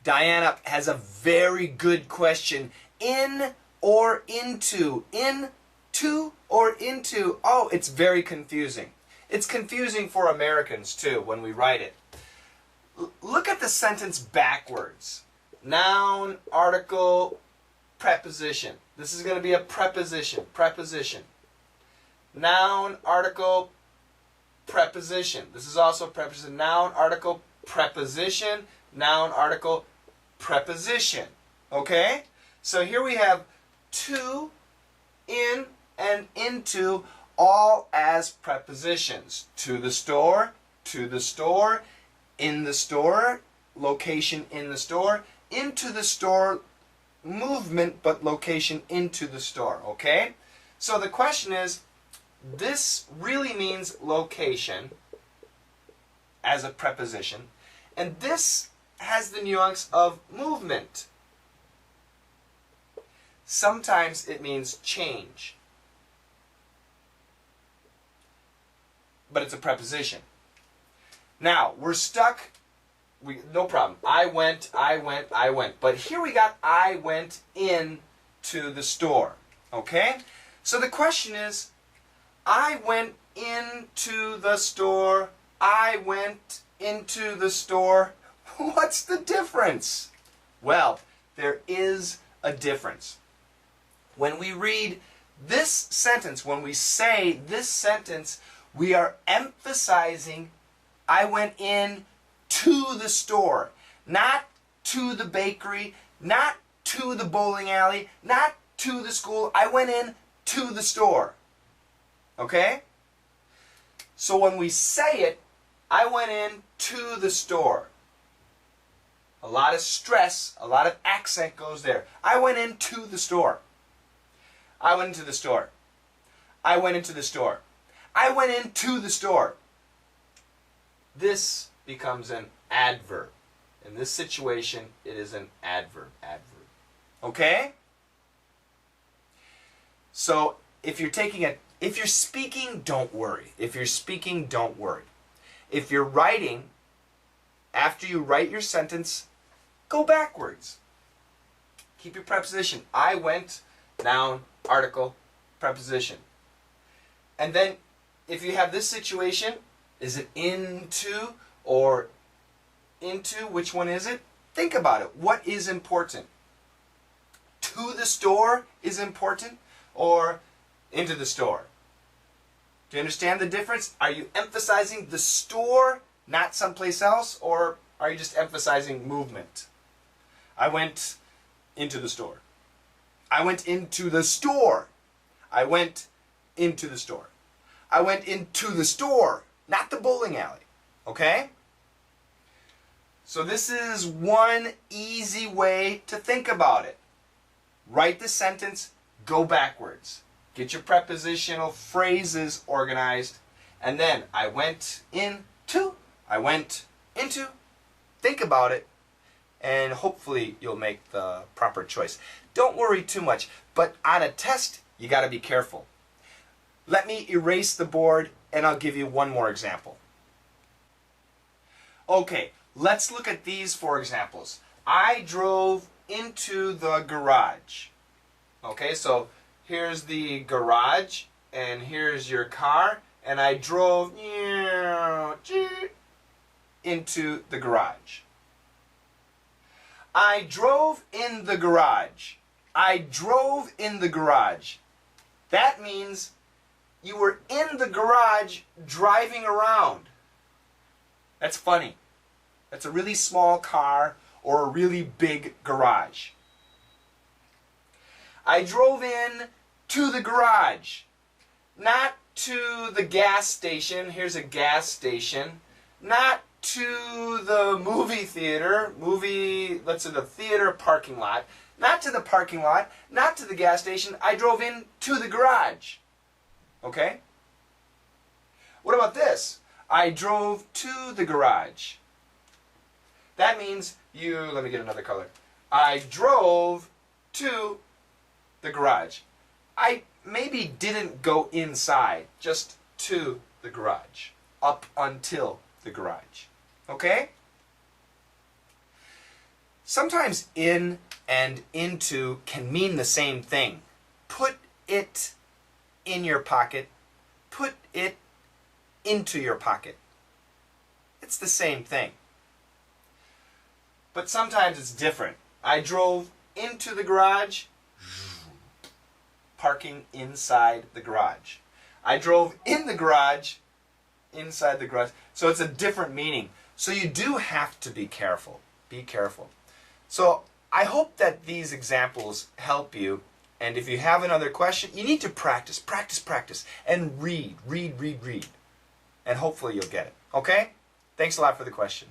Diana has a very good question. In or into? In to or into? Oh, it's very confusing. It's confusing for Americans too when we write it. Look at the sentence backwards. Noun, article, preposition. This is going to be a preposition. Preposition. Noun, article, preposition. This is also a preposition. Noun, article, preposition. Noun, article, preposition. Okay? So here we have to, in, and into, all as prepositions. To the store, in the store, location in the store, into the store, movement but location into the store. Okay? So the question is, this really means location as a preposition, and this has the nuance of movement. Sometimes it means change, but it's a preposition. Now, we're stuck. No problem. I went. But here we got I went in to the store. Okay? So the question is, I went into the store. I went into the store. What's the difference? Well, there is a difference. When we read this sentence, when we say this sentence, we are emphasizing I went in to the store, not to the bakery, not to the bowling alley, not to the school. I went in to the store. Okay? So when we say it, I went in to the store. A lot of stress, a lot of accent goes there. I went into the store. I went into the store. I went into the store. I went into the store. This becomes an adverb. In this situation, it is an adverb. Adverb. Okay? So if you're speaking, don't worry. If you're speaking, don't worry. If you're writing, after you write your sentence, go backwards. Keep your preposition. I went, noun, article, preposition. And then if you have this situation, is it into or into? Which one is it? Think about it. What is important? To the store is important, or into the store? Do you understand the difference? Are you emphasizing the store, not someplace else, or are you just emphasizing movement? I went into the store. I went into the store. I went into the store. I went into the store, not the bowling alley. Okay? So this is one easy way to think about it. Write the sentence, go backwards. Get your prepositional phrases organized, and then I went into, I went into. Think about it, and hopefully you'll make the proper choice. Don't worry too much, but on a test, you got to be careful. Let me erase the board, and I'll give you one more example. Okay, let's look at these four examples. I drove into the garage. Okay, so here's the garage, and here's your car, and I drove into the garage. I drove in the garage. I drove in the garage. That means you were in the garage driving around. That's funny. That's a really small car or a really big garage. I drove in to the garage, not to the gas station. Here's a gas station. Not to the movie theater, let's say the theater parking lot. Not to the parking lot, not to the gas station. I drove in to the garage. Okay? What about this? I drove to the garage. That means let me get another color. I drove to the garage. I maybe didn't go inside, just to the garage. Up until the garage. Okay? Sometimes in and into can mean the same thing. Put it in your pocket. Put it into your pocket. It's the same thing. But sometimes it's different. I drove into the garage, parking inside the garage. I drove in the garage, inside the garage. So it's a different meaning. So you do have to be careful. Be careful. So I hope that these examples help you. And if you have another question, you need to practice, practice, practice, and read. And hopefully you'll get it. Okay? Thanks a lot for the question.